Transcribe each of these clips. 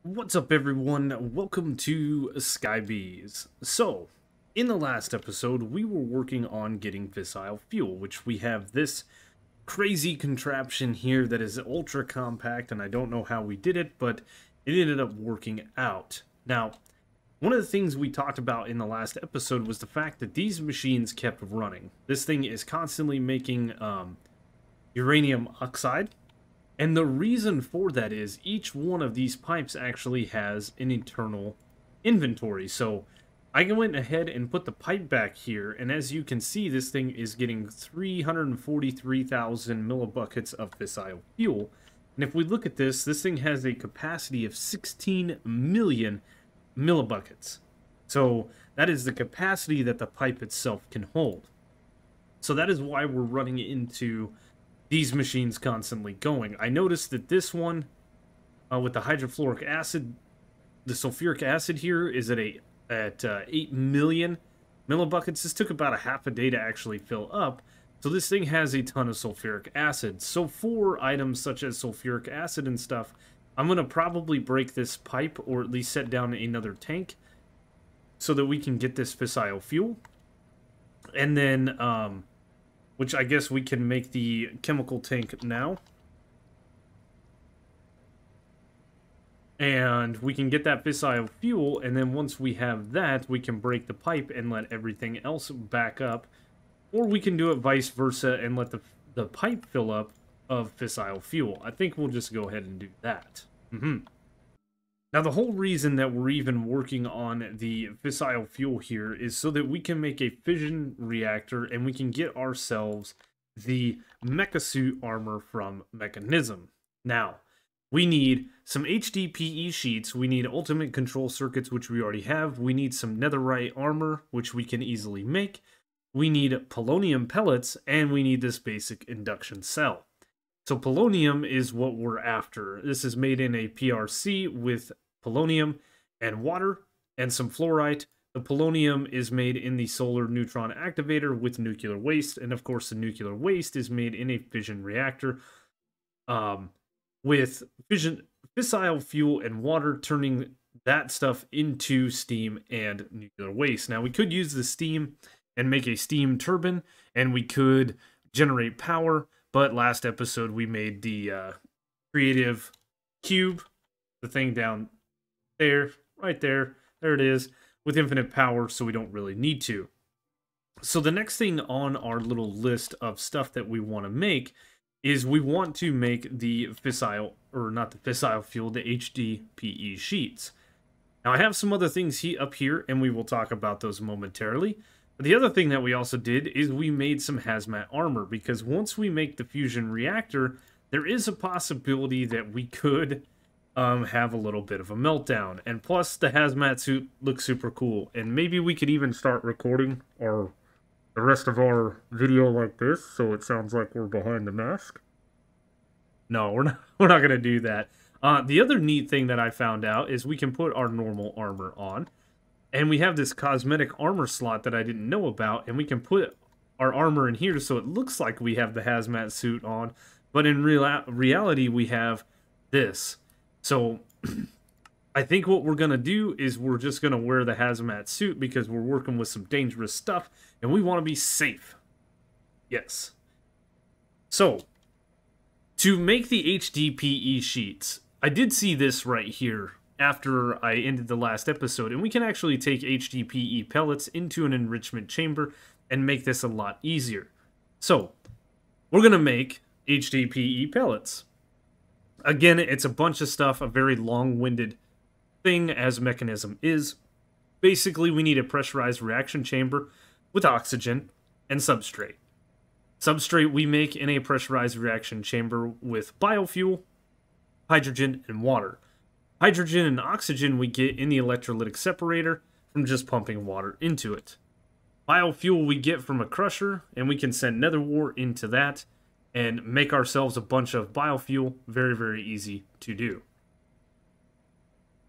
What's up, everyone? Welcome to Skybees. So, in the last episode, we were working on getting fissile fuel, which we have this crazy contraption here that is ultra compact, and I don't know how we did it, but it ended up working out. Now, one of the things we talked about in the last episode was the fact that these machines kept running. This thing is constantly making uranium oxide. And the reason for that is each one of these pipes actually has an internal inventory. So I went ahead and put the pipe back here, and as you can see, this thing is getting 343,000 millibuckets of fissile fuel. And if we look at this, this thing has a capacity of 16 million millibuckets. So that is the capacity that the pipe itself can hold. So that is why we're running into these machines constantly going. I noticed that this one, with the hydrofluoric acid, the sulfuric acid here is at 8 million millibuckets. This took about a half a day to actually fill up. So this thing has a ton of sulfuric acid. So for items such as sulfuric acid and stuff, I'm going to probably break this pipe or at least set down another tank so that we can get this fissile fuel. And then, which I guess we can make the chemical tank now. And we can get that fissile fuel, and then once we have that, we can break the pipe and let everything else back up. Or we can do it vice versa and let the pipe fill up of fissile fuel. I think we'll just go ahead and do that. Now, the whole reason that we're even working on the fissile fuel here is so that we can make a fission reactor and we can get ourselves the mecha suit armor from Mekanism. Now, we need some HDPE sheets, we need ultimate control circuits, which we already have, we need some netherite armor, which we can easily make, we need polonium pellets, and we need this basic induction cell. So polonium is what we're after. This is made in a PRC with polonium and water and some fluorite. The polonium is made in the solar neutron activator with nuclear waste. And of course, the nuclear waste is made in a fission reactor with fissile fuel and water, turning that stuff into steam and nuclear waste. Now, we could use the steam and make a steam turbine, and we could generate power. But last episode, we made the creative cube, the thing down there, right there. There it is, with infinite power, so we don't really need to. So the next thing on our little list of stuff that we want to make is we want to make the fissile, or not the fissile fuel, the HDPE sheets. Now, I have some other things up here, and we will talk about those momentarily. The other thing that we also did is we made some hazmat armor, because once we make the fusion reactor, there is a possibility that we could have a little bit of a meltdown. And plus, the hazmat suit looks super cool. And maybe we could even start recording the rest of our video like this, so it sounds like we're behind the mask. No, we're not going to do that. The other neat thing that I found out is we can put our normal armor on. And we have this cosmetic armor slot that I didn't know about, and we can put our armor in here so it looks like we have the hazmat suit on, but in reality we have this. So I think what we're going to do is we're just going to wear the hazmat suit because we're working with some dangerous stuff, and we want to be safe. Yes. So, to make the HDPE sheets, I did see this right here after I ended the last episode, and we can actually take HDPE pellets into an enrichment chamber and make this a lot easier. So, we're going to make HDPE pellets. Again, it's a bunch of stuff, a very long-winded thing, as Mekanism is. Basically, we need a pressurized reaction chamber with oxygen and substrate. Substrate we make in a pressurized reaction chamber with biofuel, hydrogen, and water. Hydrogen and oxygen we get in the electrolytic separator from just pumping water into it. Biofuel we get from a crusher, and we can send Netherwart into that and make ourselves a bunch of biofuel. Very, very easy to do.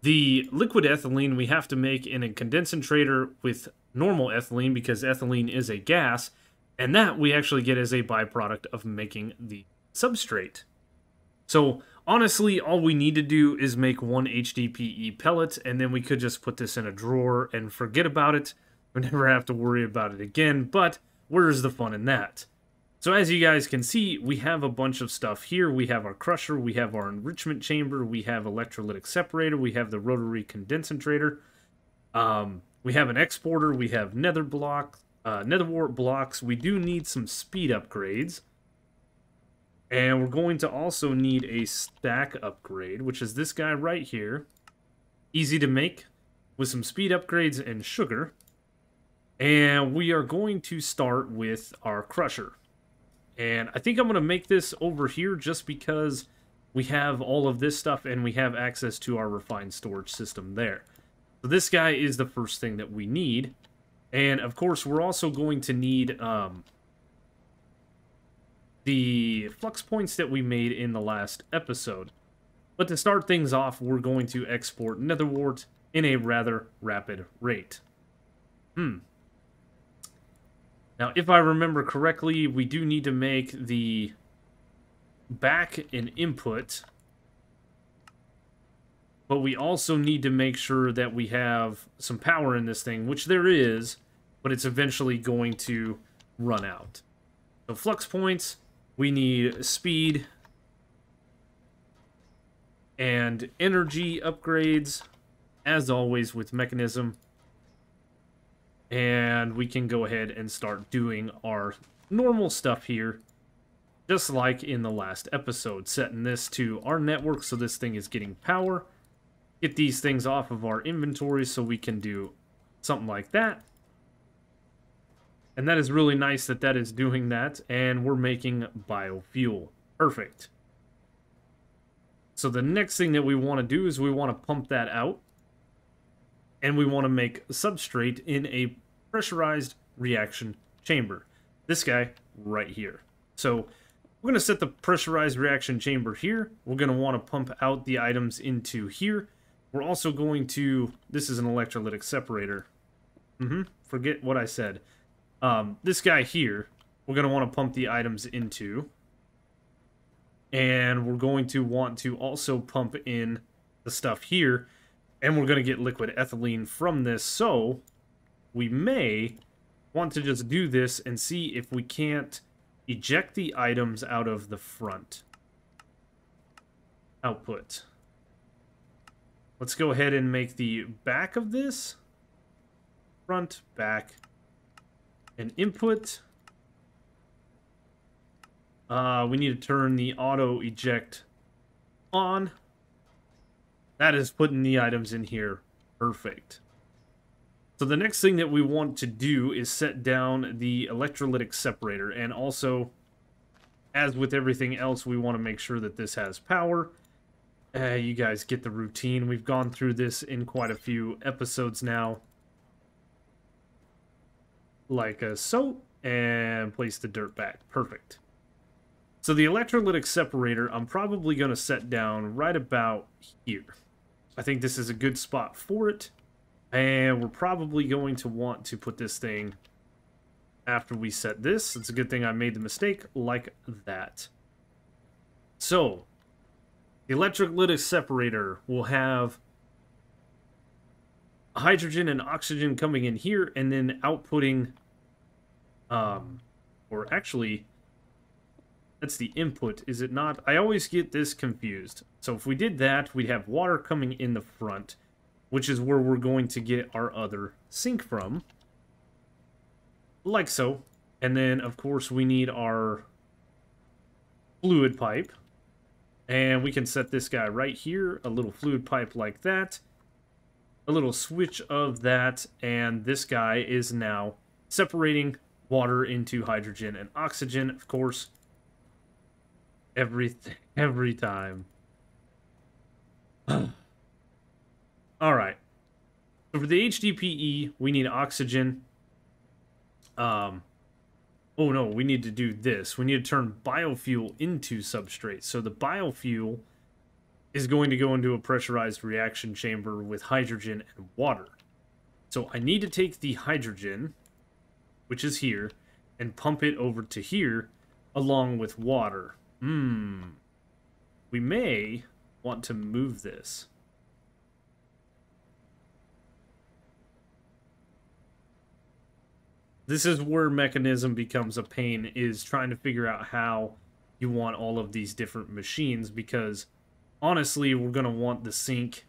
The liquid ethylene we have to make in a condensator with normal ethylene because ethylene is a gas, and that we actually get as a byproduct of making the substrate. So Honestly, all we need to do is make one HDPE pellet, and then we could just put this in a drawer and forget about it. We never have to worry about it again, but where's the fun in that? So as you guys can see, we have a bunch of stuff here. We have our crusher, we have our enrichment chamber, we have electrolytic separator, we have the rotary condensator, we have an exporter, we have Netherwart blocks. We do need some speed upgrades. And we're going to also need a stack upgrade, which is this guy right here. Easy to make with some speed upgrades and sugar. And we are going to start with our crusher. And I think I'm going to make this over here just because we have all of this stuff and we have access to our refined storage system there. So this guy is the first thing that we need. And of course, we're also going to need the flux points that we made in the last episode. But to start things off, we're going to export Netherwart in a rather rapid rate. Now, if I remember correctly, we do need to make the back an input, but we also need to make sure that we have some power in this thing, which there is, but it's eventually going to run out. So flux points, we need speed and energy upgrades, as always with Mekanism. And we can go ahead and start doing our normal stuff here, just like in the last episode. Setting this to our network so this thing is getting power. Get these things off of our inventory so we can do something like that. And that is really nice that that is doing that. And we're making biofuel. Perfect. So the next thing that we want to do is we want to pump that out. And we want to make substrate in a pressurized reaction chamber. This guy right here. So we're going to set the pressurized reaction chamber here. We're going to want to pump out the items into here. We're also going to... This is an electrolytic separator. Forget what I said. This guy here, we're going to want to pump the items into. And we're going to want to also pump in the stuff here. And we're going to get liquid ethylene from this. So we may want to just do this and see if we can't eject the items out of the front output. Let's go ahead and make the back of this. Front, back, and input. We need to turn the auto eject on. That is putting the items in here. Perfect. So the next thing that we want to do is set down the electrolytic separator. And also, as with everything else, we want to make sure that this has power. You guys get the routine. We've gone through this in quite a few episodes now. Like so. And place the dirt back. Perfect. So the electrolytic separator, I'm probably going to set down right about here. I think this is a good spot for it. And we're probably going to want to put this thing after we set this. It's a good thing I made the mistake like that. So, the electrolytic separator will have hydrogen and oxygen coming in here and then outputting, or actually, that's the input, is it not? I always get this confused. So if we did that, we'd have water coming in the front, which is where we're going to get our other sink from. Like so. And then, of course, we need our fluid pipe. And we can set this guy right here, a little fluid pipe like that. A little switch of that, and this guy is now separating water into hydrogen and oxygen, of course. Every time. Alright. So for the HDPE, we need oxygen. Oh no, we need to do this. We need to turn biofuel into substrate. So the biofuel is going to go into a pressurized reaction chamber with hydrogen and water. So I need to take the hydrogen, which is here, and pump it over to here along with water. we may want to move this. This is where Mekanism becomes a pain, is trying to figure out how you want all of these different machines, because honestly, we're going to want the sink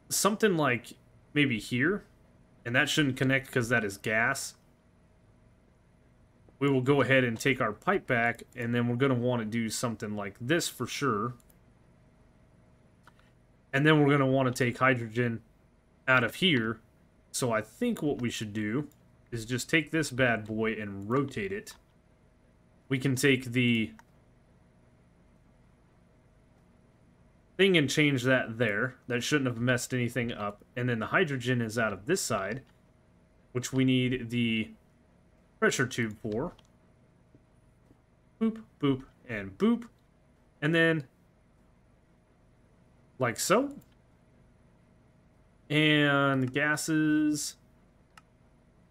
something like maybe here, and that shouldn't connect because that is gas. We will go ahead and take our pipe back, and then we're going to want to do something like this for sure. And then we're going to want to take hydrogen out of here. So I think what we should do is just take this bad boy and rotate it. We can take the thing and change that there. That shouldn't have messed anything up. And then the hydrogen is out of this side, which we need the pressure tube for. Boop, boop, and boop. And then, like so. And gases,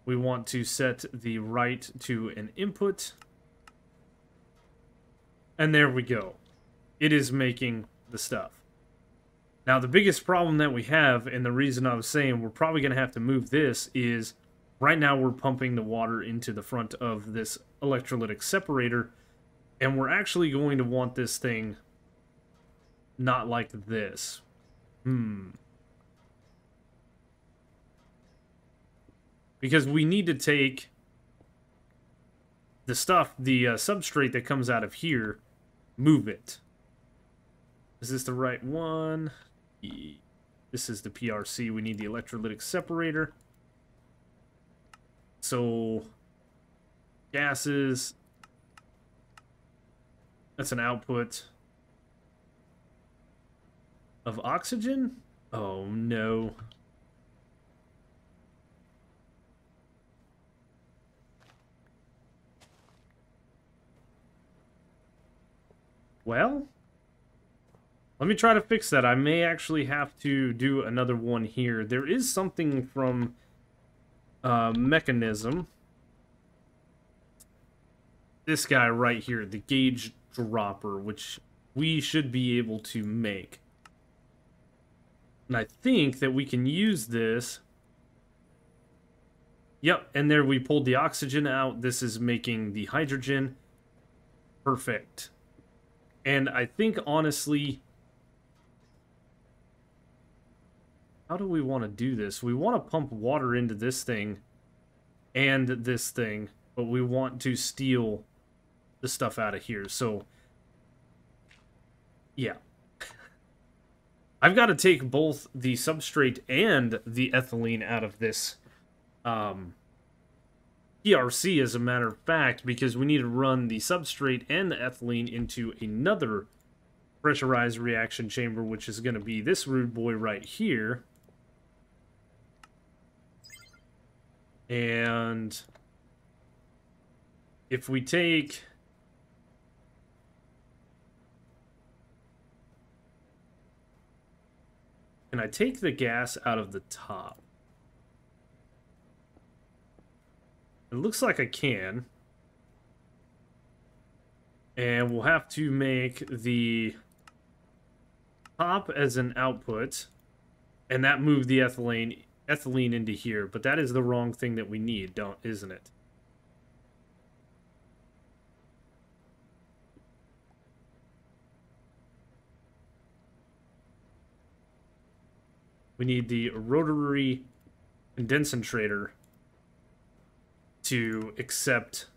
we want to set the right to an input. And there we go. It is making the stuff. Now, the biggest problem that we have, and the reason I was saying we're probably going to have to move this, is right now we're pumping the water into the front of this electrolytic separator, and we're actually going to want this thing not like this. Because we need to take the stuff, the substrate that comes out of here, move it. Is this the right one? This is the PRC. We need the electrolytic separator. So, gases. That's an output of oxygen? Oh, no. Well, let me try to fix that. I may actually have to do another one here. There is something from Mekanism. This guy right here, the gauge dropper, which we should be able to make. And I think that we can use this. Yep, and there we pulled the oxygen out. This is making the hydrogen. Perfect. And I think, honestly, how do we want to do this? We want to pump water into this thing and this thing, but we want to steal the stuff out of here. So, yeah. I've got to take both the substrate and the ethylene out of this PRC, as a matter of fact, because we need to run the substrate and the ethylene into another pressurized reaction chamber, which is going to be this rude boy right here. And if we take... Can I take the gas out of the top? It looks like I can. And we'll have to make the top as an output. And that moved the ethylene into here. But that is the wrong thing that we need, isn't it? We need the rotary condensator to accept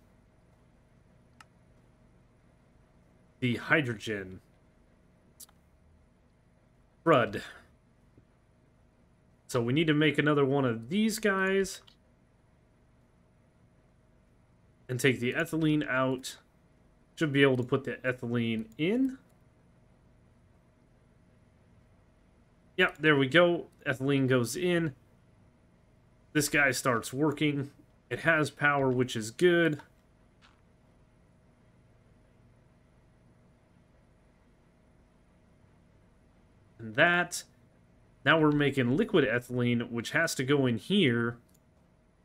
the hydrogen. Crud. So we need to make another one of these guys. And take the ethylene out. Should be able to put the ethylene in. Yep, there we go. Ethylene goes in. This guy starts working. It has power, which is good. And that. Now we're making liquid ethylene, which has to go in here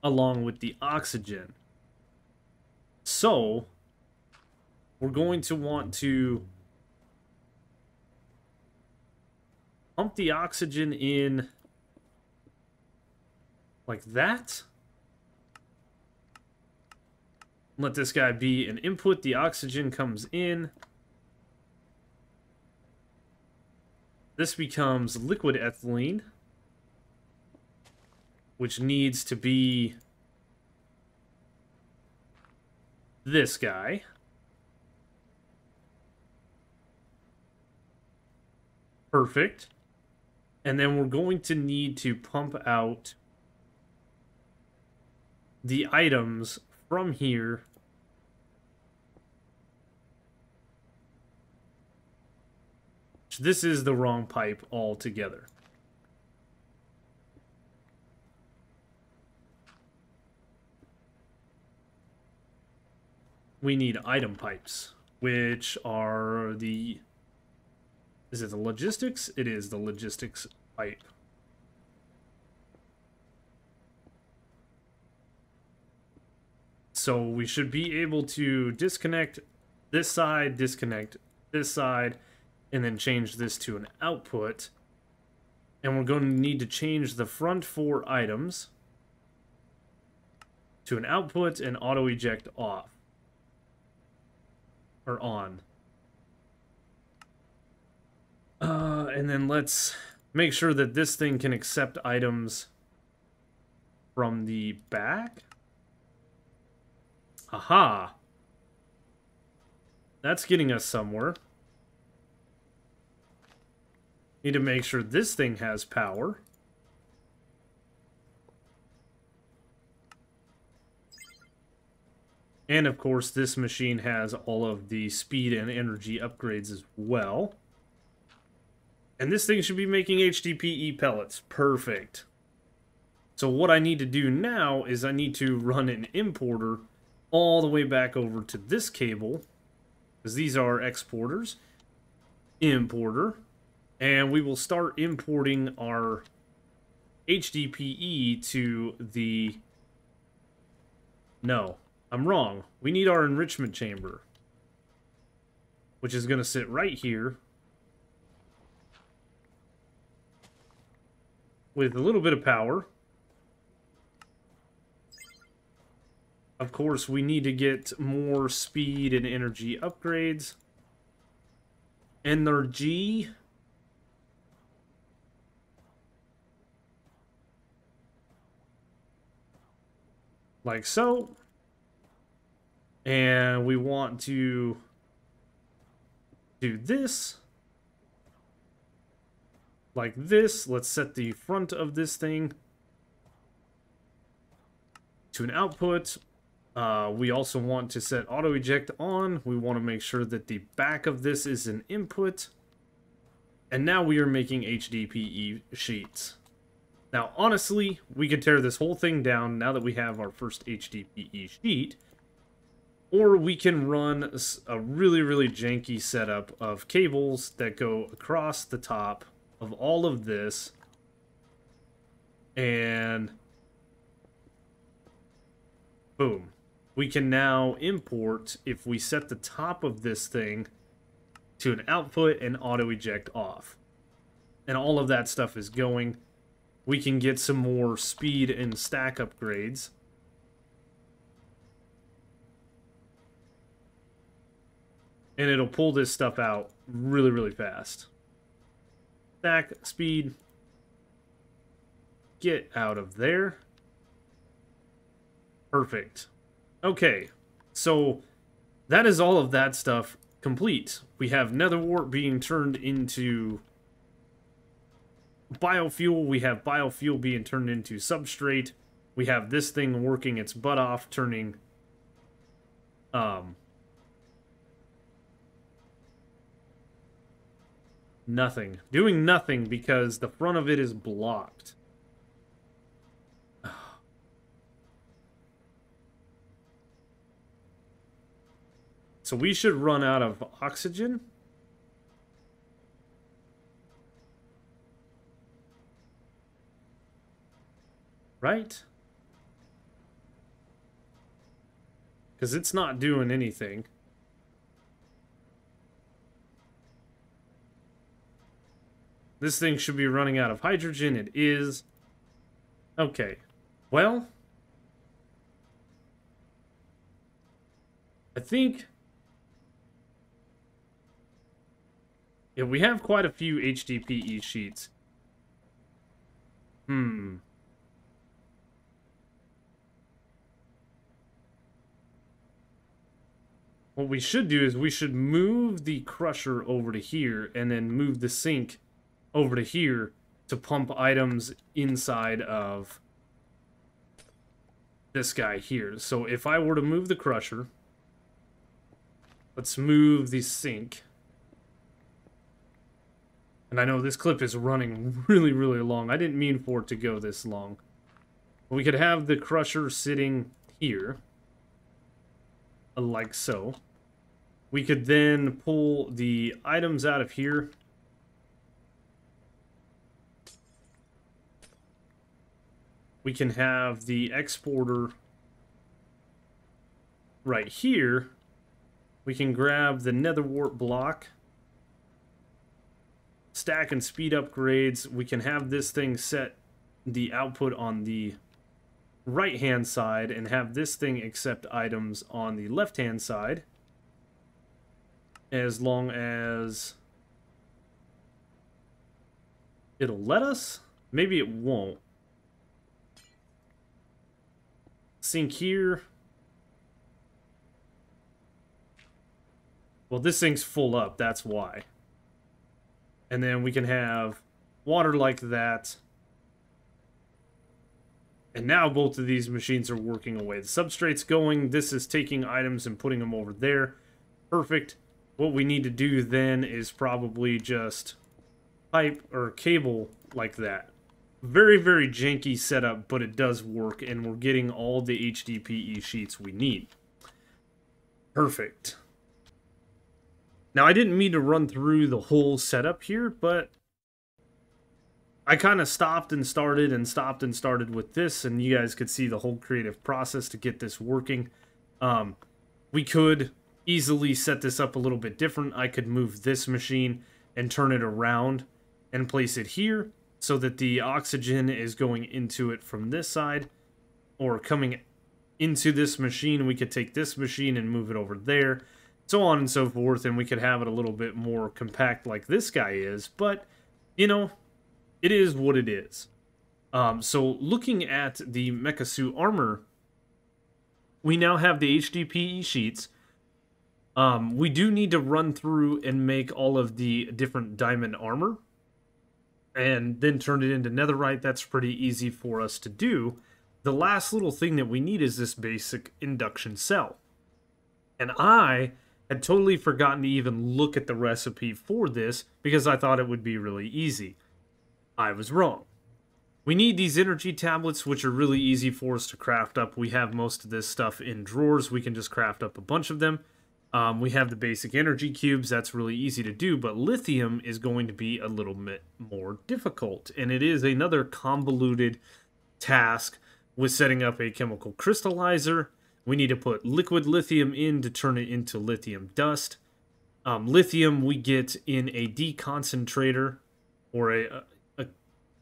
along with the oxygen. So, we're going to want to pump the oxygen in like that. Let this guy be an input. The oxygen comes in. This becomes liquid ethylene, which needs to be this guy. Perfect. And then we're going to need to pump out the items from here. This is the wrong pipe altogether. We need item pipes, which are the... Is it the logistics? It is the logistics pipe. So we should be able to disconnect this side, disconnect this side, and then change this to an output. And we're going to need to change the front 4 items to an output and auto eject off. Or on. And then let's make sure that this thing can accept items from the back. Aha! That's getting us somewhere. Need to make sure this thing has power. And of course, this machine has all of the speed and energy upgrades as well. And this thing should be making HDPE pellets. Perfect. So what I need to do now is I need to run an importer all the way back over to this cable, because these are exporters. Importer. And we will start importing our HDPE to the... No, I'm wrong. We need our enrichment chamber, which is going to sit right here with a little bit of power. Of course, we need to get more speed and energy upgrades. Energy. Like so. And we want to do this. Like this. Let's set the front of this thing to an output. We also want to set auto eject on. We want to make sure that the back of this is an input. And now we are making HDPE sheets. Now, honestly, we could tear this whole thing down now that we have our first HDPE sheet. Or we can run a really, really janky setup of cables that go across the top of all of this. And boom. We can now import, if we set the top of this thing to an output and auto eject off. And all of that stuff is going. We can get some more speed and stack upgrades. And it'll pull this stuff out really, really fast. Stack, speed. Get out of there. Perfect. Okay, so that is all of that stuff complete. We have Netherwart being turned into biofuel. We have biofuel being turned into substrate. We have this thing working its butt off, turning nothing. Doing nothing because the front of it is blocked. So we should run out of oxygen. Right? Because it's not doing anything. This thing should be running out of hydrogen. It is. Okay. Well, I think... yeah, we have quite a few HDPE sheets. What we should do is we should move the crusher over to here and then move the sink over to here to pump items inside of this guy here. So if I were to move the crusher, let's move the sink. And I know this clip is running really, really long. I didn't mean for it to go this long. We could have the crusher sitting here, like so. We could then pull the items out of here. We can have the exporter right here. We can grab the Netherwart block. Stack and speed upgrades. We can have this thing set the output on the right hand side and have this thing accept items on the left hand side, as long as it'll let us. Maybe it won't. Sink here. Well, this thing's full up, that's why. And then we can have water like that. And now both of these machines are working away. The substrate's going. This is taking items and putting them over there. Perfect. What we need to do then is probably just pipe or cable like that. Very, very janky setup, but it does work, and we're getting all the HDPE sheets we need. Perfect. Now, I didn't mean to run through the whole setup here, but I kind of stopped and started and stopped and started with this, and you guys could see the whole creative process to get this working. We could easily set this up a little bit different. I could move this machine and turn it around and place it here so that the oxygen is going into it from this side, or coming into this machine. We could take this machine and move it over there, so on and so forth, and we could have it a little bit more compact like this guy is, but, you know, it is what it is. So looking at the Mecha Suit Armor, we now have the HDPE sheets. We do need to run through and make all of the different diamond armor, and then turn it into netherite. That's pretty easy for us to do. The last little thing that we need is this basic induction cell. And I had totally forgotten to even look at the recipe for this because I thought it would be really easy. I was wrong. We need these energy tablets, which are really easy for us to craft up. We have most of this stuff in drawers. We can just craft up a bunch of them. We have the basic energy cubes. That's really easy to do, but lithium is going to be a little bit more difficult, and it is another convoluted task with setting up a chemical crystallizer. We need to put liquid lithium in to turn it into lithium dust. Lithium we get in a deconcentrator, or a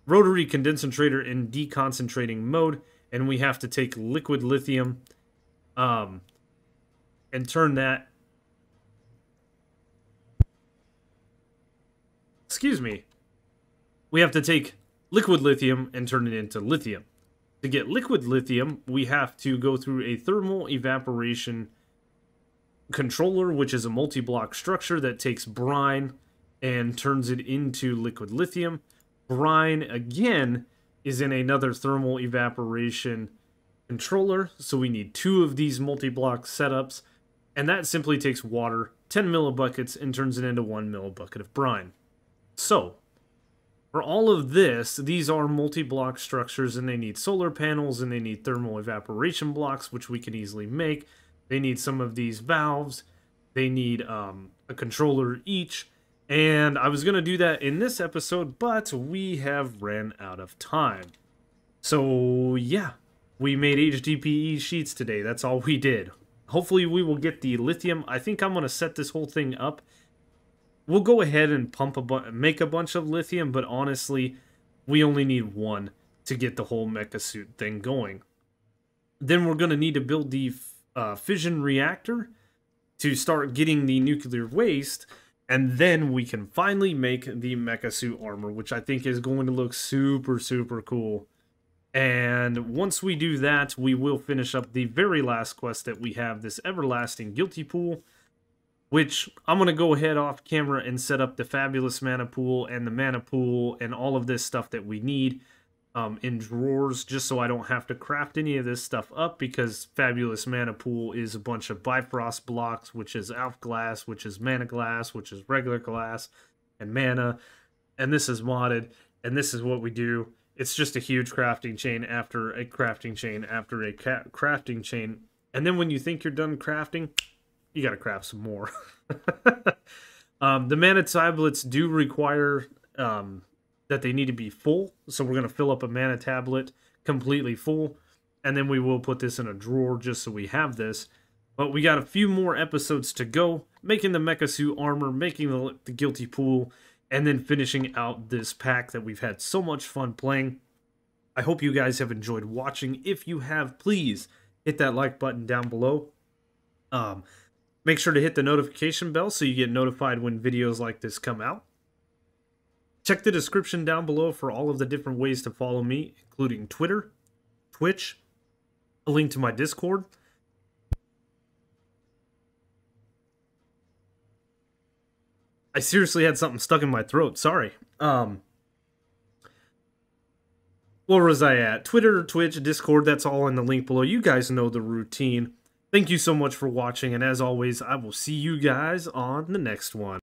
rotary condensator in deconcentrating mode, and we have to take liquid lithium and turn that... Excuse me. We have to take liquid lithium and turn it into lithium. To get liquid lithium, we have to go through a thermal evaporation controller, which is a multi-block structure that takes brine and turns it into liquid lithium. Brine, again, is in another thermal evaporation controller, so we need 2 of these multi-block setups, and that simply takes water, 10 millibuckets, and turns it into 1 millibucket of brine. So, for all of this, these are multi-block structures, and they need solar panels, and they need thermal evaporation blocks, which we can easily make. They need some of these valves. They need a controller each. And I was going to do that in this episode, but we have ran out of time. So, yeah, we made HDPE sheets today. That's all we did. Hopefully we will get the lithium. I think I'm going to set this whole thing up we'll go ahead and make a bunch of lithium, but honestly, we only need one to get the whole mecha suit thing going. Then we're going to need to build the fission reactor to start getting the nuclear waste, and then we can finally make the mecha suit armor, which I think is going to look super, super cool. And once we do that, we will finish up the very last quest that we have, this everlasting guilty pool, which I'm going to go ahead off camera and set up the fabulous mana pool and the mana pool and all of this stuff that we need in drawers, just so I don't have to craft any of this stuff up, because fabulous mana pool is a bunch of Bifrost blocks, which is Alpha glass, which is mana glass, which is regular glass, and mana, and this is modded, and this is what we do. It's just a huge crafting chain after a crafting chain after a crafting chain, and then when you think you're done crafting, you gotta craft some more. The mana tablets do require that they need to be full, so we're going to fill up a mana tablet completely full, and then we will put this in a drawer just so we have this. But we got a few more episodes to go, making the mecha suit armor, making the guilty pool, and then finishing out this pack that we've had so much fun playing. I hope you guys have enjoyed watching. If you have, please hit that like button down below. Make sure to hit the notification bell so you get notified when videos like this come out. Check the description down below for all of the different ways to follow me, including Twitter, Twitch, a link to my Discord. I seriously had something stuck in my throat, sorry. Where was I at? Twitter, Twitch, Discord, that's all in the link below. You guys know the routine. Thank you so much for watching, and as always, I will see you guys on the next one.